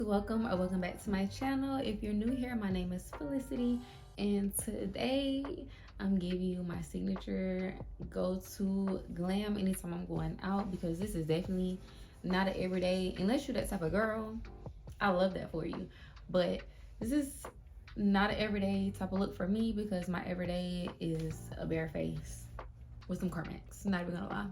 Welcome or welcome back to my channel. If you're new here, my name is Felicity, and today I'm giving you my signature go-to glam anytime I'm going out, because this is definitely not an everyday, unless you're that type of girl. I love that for you, but this is not an everyday type of look for me, because my everyday is a bare face with some Carmex. Not even gonna lie,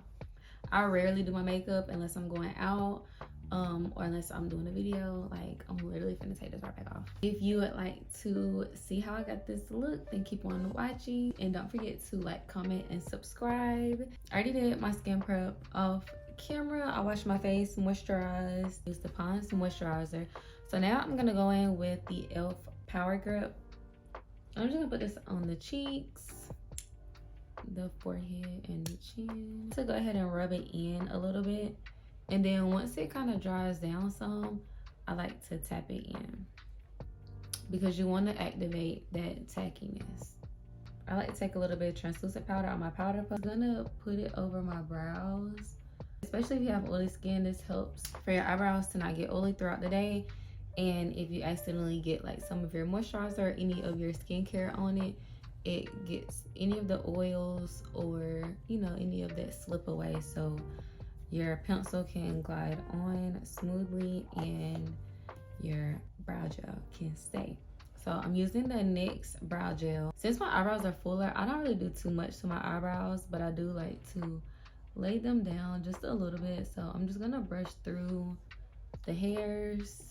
I rarely do my makeup unless I'm going out, or unless I'm doing a video. Like, I'm literally finna take this right back off. If you would like to see how I got this look, then keep on watching, and don't forget to like, comment, and subscribe. I already did my skin prep off camera. I washed my face, moisturized, used the Pond's moisturizer. So now I'm gonna go in with the e.l.f. Power Grip. I'm just gonna put this on the cheeks, the forehead, and the chin. So go ahead and rub it in a little bit, and then once it kind of dries down some, I like to tap it in, because you want to activate that tackiness. I like to take a little bit of translucent powder on my powder puff. I'm gonna put it over my brows. Especially if you have oily skin, this helps for your eyebrows to not get oily throughout the day. And if you accidentally get like some of your moisturizer or any of your skincare on it, it gets any of the oils or, you know, any of that slip away, so your pencil can glide on smoothly and your brow gel can stay. So I'm using the NYX brow gel. Since my eyebrows are fuller, I don't really do too much to my eyebrows, but I do like to lay them down just a little bit. So I'm just gonna brush through the hairs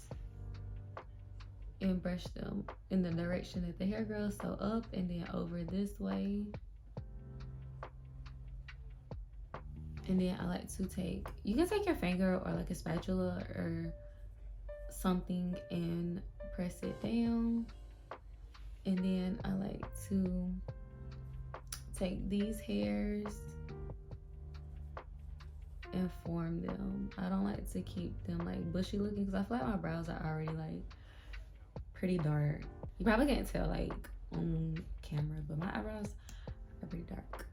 and brush them in the direction that the hair grows, so up and then over this way. And then I like to take, you can take your finger or like a spatula or something and press it down. And then I like to take these hairs and form them. I don't like to keep them like bushy looking, because I feel like my brows are already like pretty dark. You probably can't tell like on camera, but my eyebrows are pretty dark.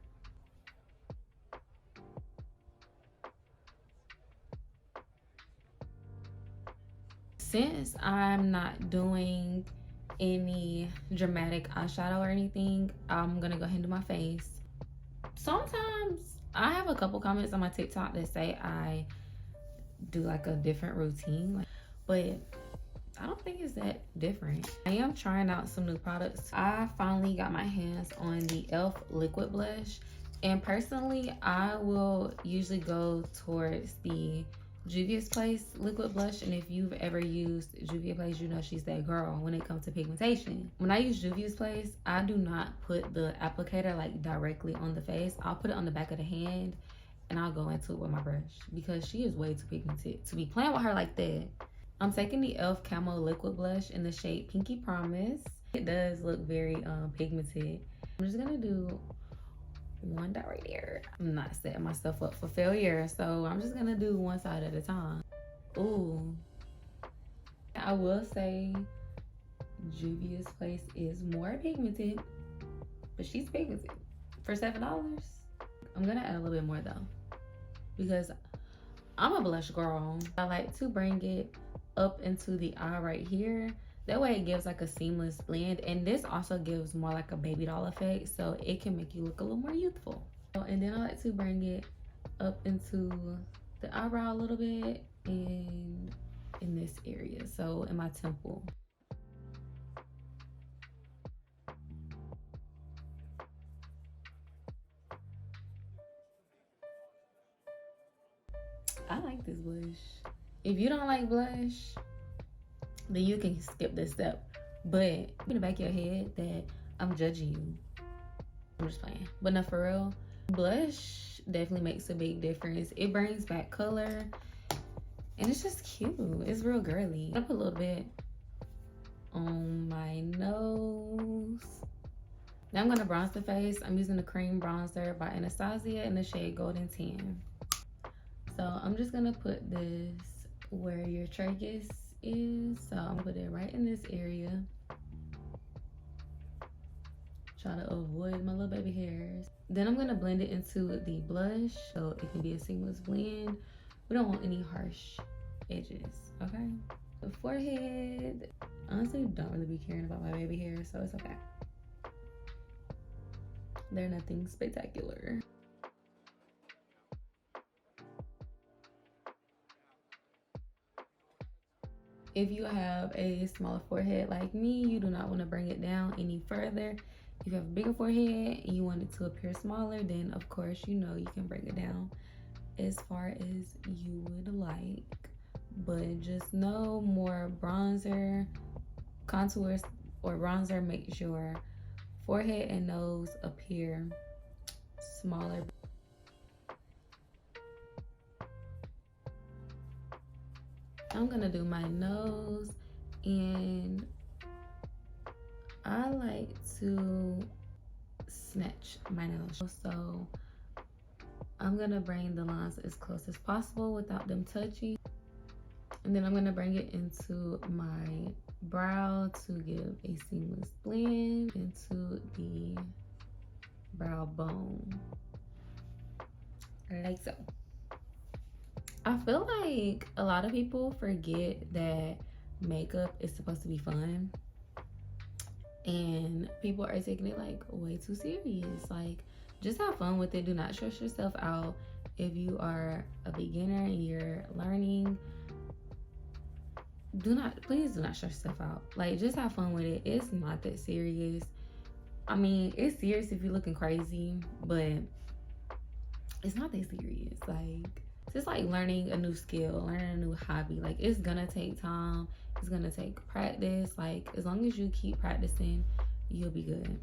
Since I'm not doing any dramatic eyeshadow or anything, I'm gonna go ahead and do my face. Sometimes I have a couple comments on my TikTok that say I do like a different routine, but I don't think it's that different. I am trying out some new products. I finally got my hands on the e.l.f. liquid blush, and personally I will usually go towards the Juvias Place liquid blush. And if you've ever used Juvias Place, you know she's that girl when it comes to pigmentation. When I use Juvias Place, I do not put the applicator like directly on the face. I'll put it on the back of the hand and I'll go into it with my brush, because she is way too pigmented to be playing with her like that. I'm taking the e.l.f. Camo liquid blush in the shade Pinky Promise. It does look very pigmented. I'm just gonna do one dot right there. I'm not setting myself up for failure, so I'm just gonna do one side at a time. Ooh, I will say Juvia's Place is more pigmented, but she's pigmented for $7. I'm gonna add a little bit more though, because I'm a blush girl. I like to bring it up into the eye right here. That way it gives like a seamless blend, and this also gives more like a baby doll effect, so it can make you look a little more youthful. And then I like to bring it up into the eyebrow a little bit and in this area, so in my temple. I like this blush. If you don't like blush, then you can skip this step. But in the back of your head that I'm judging you. I'm just playing. But no, for real, blush definitely makes a big difference. It brings back color, and it's just cute. It's real girly. I put a little bit on my nose. Now I'm gonna bronze the face. I'm using the cream bronzer by Anastasia in the shade Golden Tan. So I'm just gonna put this where your tragus is. So I'm gonna put it right in this area. Try to avoid my little baby hairs. Then I'm gonna blend it into the blush so it can be a seamless blend. We don't want any harsh edges, okay? The forehead, honestly, don't really be caring about my baby hair, so it's okay. They're nothing spectacular. If you have a smaller forehead like me, you do not want to bring it down any further. If you have a bigger forehead and you want it to appear smaller, then of course, you know, you can bring it down as far as you would like. But just know more bronzer, contours, or bronzer makes your forehead and nose appear smaller. I'm gonna do my nose, and I like to snatch my nose. So I'm gonna bring the lines as close as possible without them touching. And then I'm gonna bring it into my brow to give a seamless blend into the brow bone, like so. I feel like a lot of people forget that makeup is supposed to be fun, and people are taking it like way too serious. Like, just have fun with it. Do not stress yourself out. If you are a beginner and you're learning, please do not stress yourself out. Like, just have fun with it. It's not that serious. I mean, it's serious if you're looking crazy, but it's not that serious. Like, it's just like learning a new skill, learning a new hobby. Like, it's gonna take time, it's gonna take practice. Like, as long as you keep practicing, you'll be good.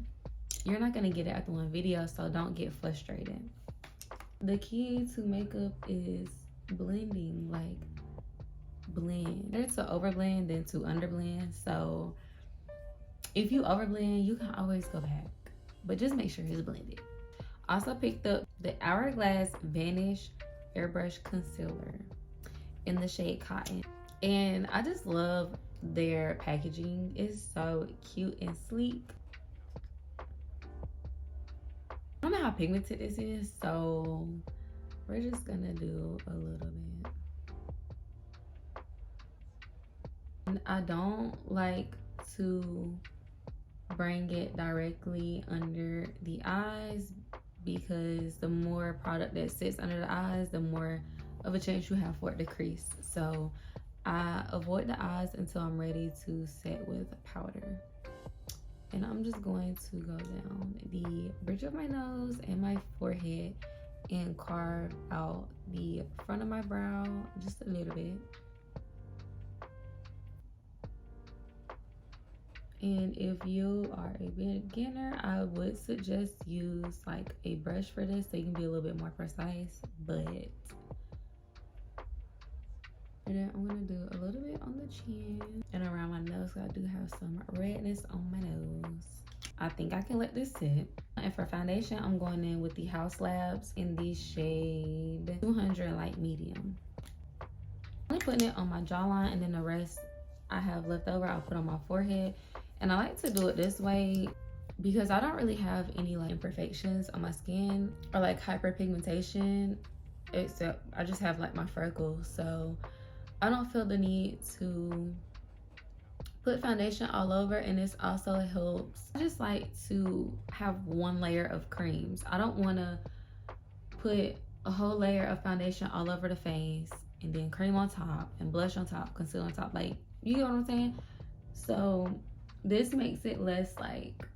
You're not gonna get it after one video, so don't get frustrated. The key to makeup is blending. Like, blend. Better to overblend than to underblend. So if you overblend, you can always go back, but just make sure it's blended. Also picked up the Hourglass Vanish Airbrush Concealer in the shade Cotton, and I just love their packaging. It's so cute and sleek. I don't know how pigmented this is, so we're just gonna do a little bit. And I don't like to bring it directly under the eyes, because the more product that sits under the eyes, the more of a chance you have for it to crease. So I avoid the eyes until I'm ready to set with powder. And I'm just going to go down the bridge of my nose and my forehead and carve out the front of my brow just a little bit. And if you are a beginner, I would suggest use like a brush for this so you can be a little bit more precise. But and then I'm gonna do a little bit on the chin and around my nose. I do have some redness on my nose. I think I can let this sit. And for foundation, I'm going in with the Haus Labs in the shade 200 Light Medium. I'm only putting it on my jawline, and then the rest I have left over I'll put on my forehead. And I like to do it this way because I don't really have any like imperfections on my skin or like hyperpigmentation, except I just have like my freckles. So I don't feel the need to put foundation all over, and this also helps. I just like to have one layer of creams. I don't want to put a whole layer of foundation all over the face and then cream on top and blush on top, concealer on top. Like, you get what I'm saying? So this makes it less like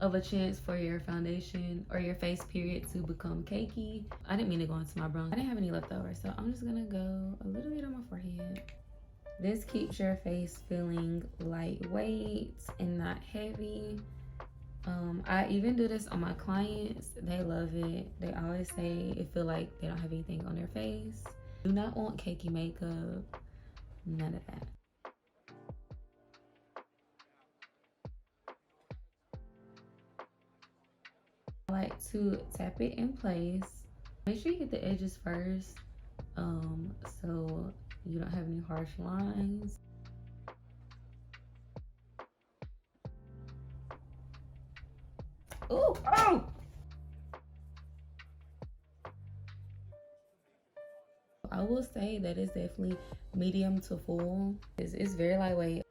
of a chance for your foundation or your face period to become cakey. I didn't mean to go into my bronzer. I didn't have any left over, so I'm just gonna go a little bit on my forehead. This keeps your face feeling lightweight and not heavy. I even do this on my clients. They love it. They always say it feel like they don't have anything on their face. Do not want cakey makeup, none of that. I like to tap it in place. Make sure you get the edges first, so you don't have any harsh lines. Ooh, oh! I will say that it's definitely medium to full. It's very lightweight.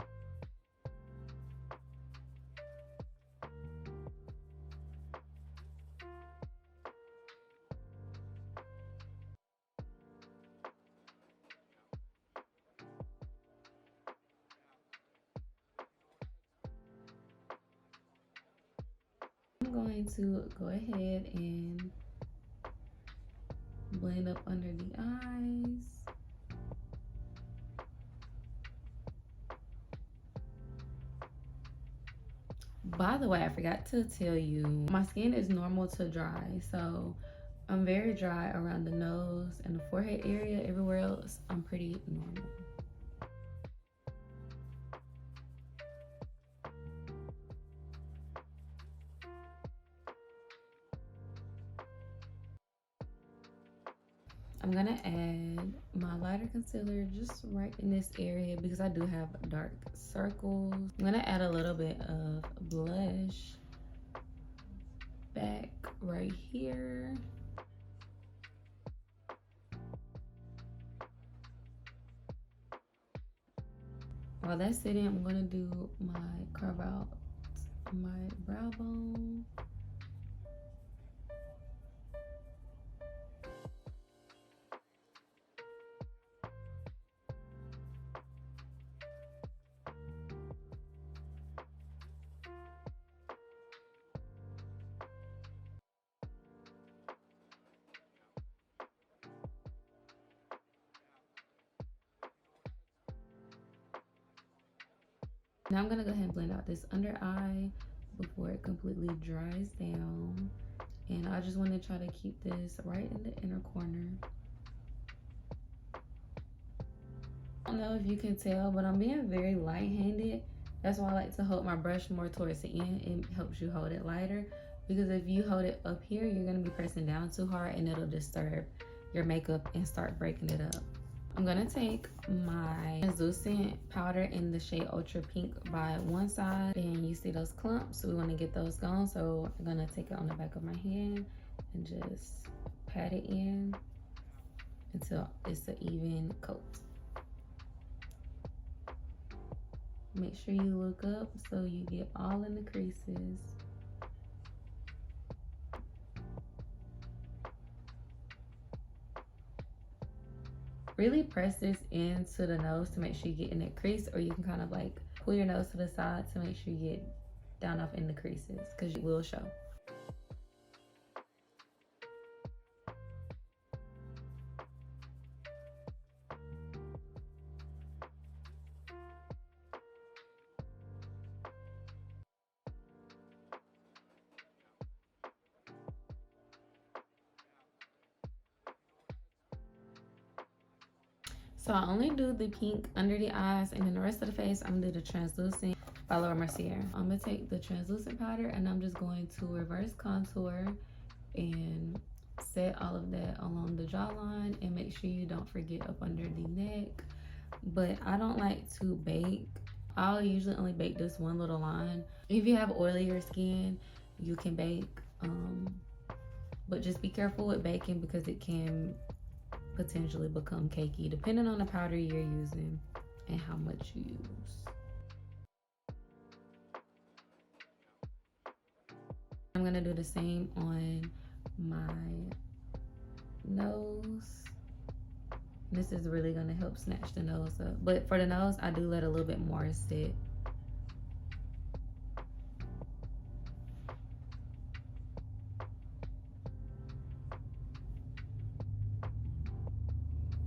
I'm going to go ahead and blend up under the eyes. By the way, I forgot to tell you, my skin is normal to dry, so I'm very dry around the nose and the forehead area. Everywhere else, I'm pretty normal. I'm gonna add my lighter concealer just right in this area because I do have dark circles. I'm gonna add a little bit of blush back right here. While that's sitting, I'm gonna do carve out my brow bone. Now I'm gonna go ahead and blend out this under eye before it completely dries down. And I just want to try to keep this right in the inner corner. I don't know if you can tell, but I'm being very light-handed. That's why I like to hold my brush more towards the end. It helps you hold it lighter, because if you hold it up here, you're gonna be pressing down too hard and it'll disturb your makeup and start breaking it up. I'm gonna take my translucent powder in the shade Ultra Pink by one side, and you see those clumps, so we want to get those gone. So I'm gonna take it on the back of my hand and just pat it in until it's an even coat. Make sure you look up so you get all in the creases. Really press this into the nose to make sure you get in that crease, or you can kind of like pull your nose to the side to make sure you get down off in the creases, because it will show. So I only do the pink under the eyes, and then the rest of the face, I'm gonna do the translucent by Mercier. I'm gonna take the translucent powder and I'm just going to reverse contour and set all of that along the jawline, and make sure you don't forget up under the neck. But I don't like to bake. I'll usually only bake this one little line. If you have oilier skin, you can bake, but just be careful with baking because it can potentially become cakey depending on the powder you're using and how much you use. I'm gonna do the same on my nose. This is really gonna help snatch the nose up, but for the nose I do let a little bit more sit.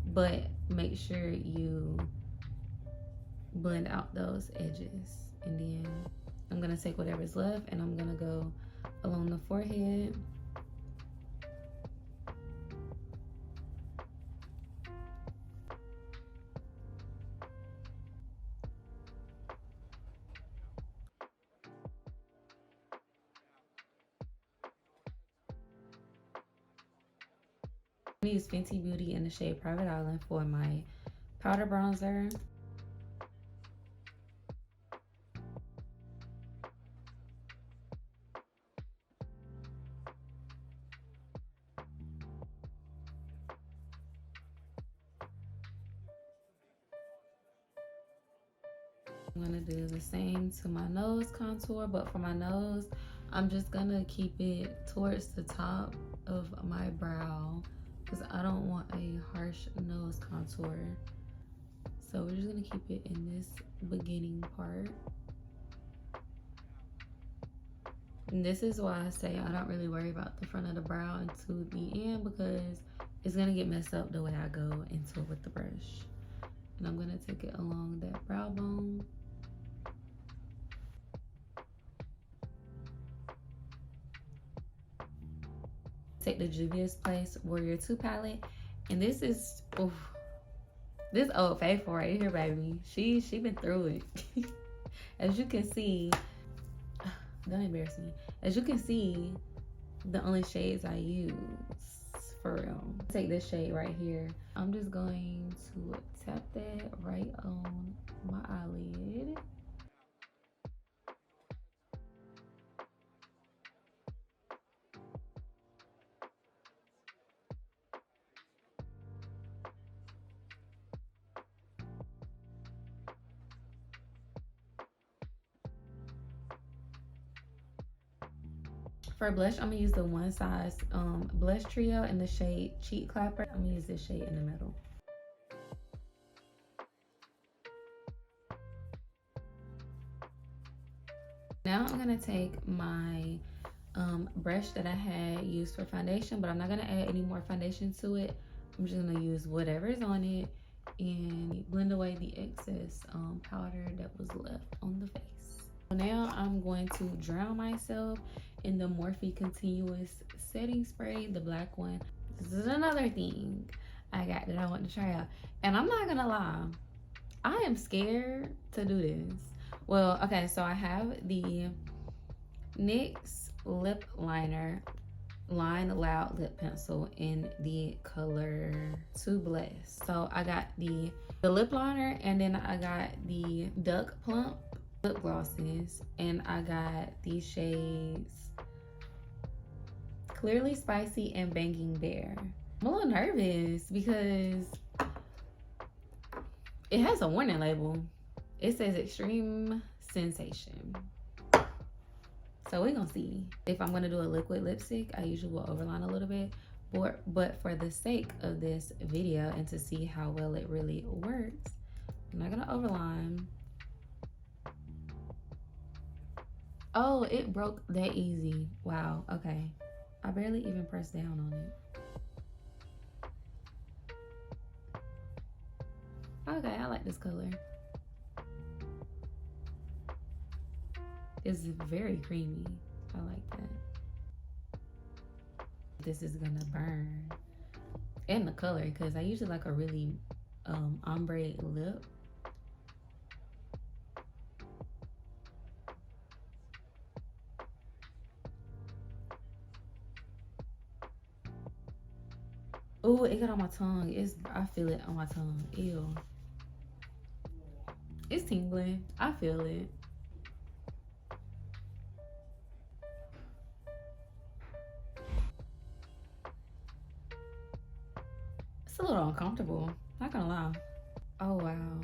But make sure you blend out those edges. And then I'm gonna take whatever's left and I'm gonna go along the forehead. I use Fenty Beauty in the shade Private Island for my powder bronzer. I'm gonna do the same to my nose contour, but for my nose, I'm just gonna keep it towards the top of my brow because I don't want a harsh nose contour. So we're just gonna keep it in this beginning part. And this is why I say I don't really worry about the front of the brow until the end, because it's gonna get messed up the way I go into it with the brush. And I'm gonna take it along that brow bone. Take the Juvias Place Warrior 2 palette, and this is, oof, this old faithful right here, baby. She been through it. As you can see, don't embarrass me. As you can see, the only shades I use, for real. Take this shade right here. I'm just going to tap that right on my eyelid. For blush, I'm gonna use the Onesize blush trio in the shade Cheek Clapper. I'm gonna use this shade in the middle. Now I'm gonna take my brush that I had used for foundation, but I'm not gonna add any more foundation to it. I'm just gonna use whatever's on it and blend away the excess powder that was left on the face. Now I'm going to drown myself in the Morhe Continuous Setting Spray, the black one. This is another thing I got that I want to try out. And I'm not gonna lie, I am scared to do this. Well, okay, so I have the NYX lip liner Line Loud lip pencil in the color To Bless. So I got the lip liner, and then I got the Duck Plump lip glosses, and I got these shades Clearly Spicy and Banging Bear. I'm a little nervous because it has a warning label. It says extreme sensation. So we're gonna see. If I'm gonna do a liquid lipstick, I usually will overline a little bit. But for the sake of this video and to see how well it really works, I'm not gonna overline. Oh, it broke that easy. Wow, okay. I barely even pressed down on it. Okay, I like this color. It's very creamy. I like that. This is gonna burn. And the color, because I usually like a really ombre lip. Oh, it got on my tongue. I feel it on my tongue. Ew. It's tingling. I feel it. It's a little uncomfortable. Not gonna lie. Oh, wow.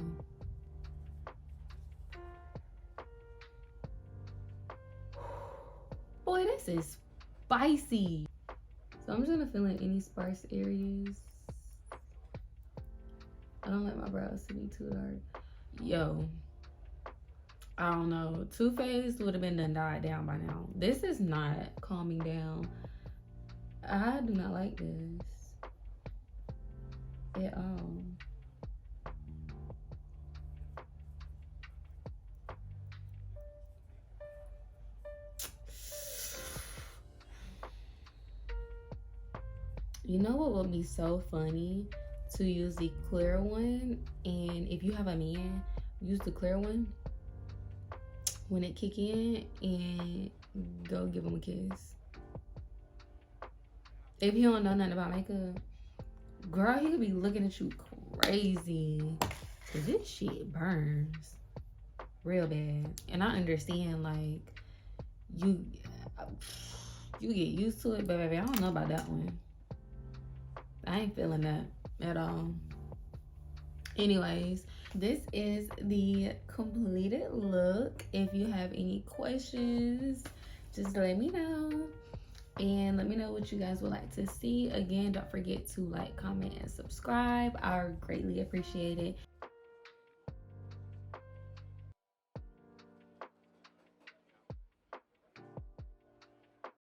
Boy, this is spicy. So I'm just gonna fill in any sparse areas. I don't like my brows to be too dark. Yo, I don't know. Too Faced would have been done died down by now. This is not calming down. I do not like this at all. You know what would be so funny? To use the clear one, and if you have a man, use the clear one when it kick in and go give him a kiss. If you don't know nothing about makeup, girl, he could be looking at you crazy, cause this shit burns real bad. And I understand, like, you get used to it, but baby, I don't know about that one. I ain't feeling that at all. Anyways, this is the completed look. If you have any questions, just let me know. And let me know what you guys would like to see. Again, don't forget to like, comment, and subscribe. I greatly appreciate it.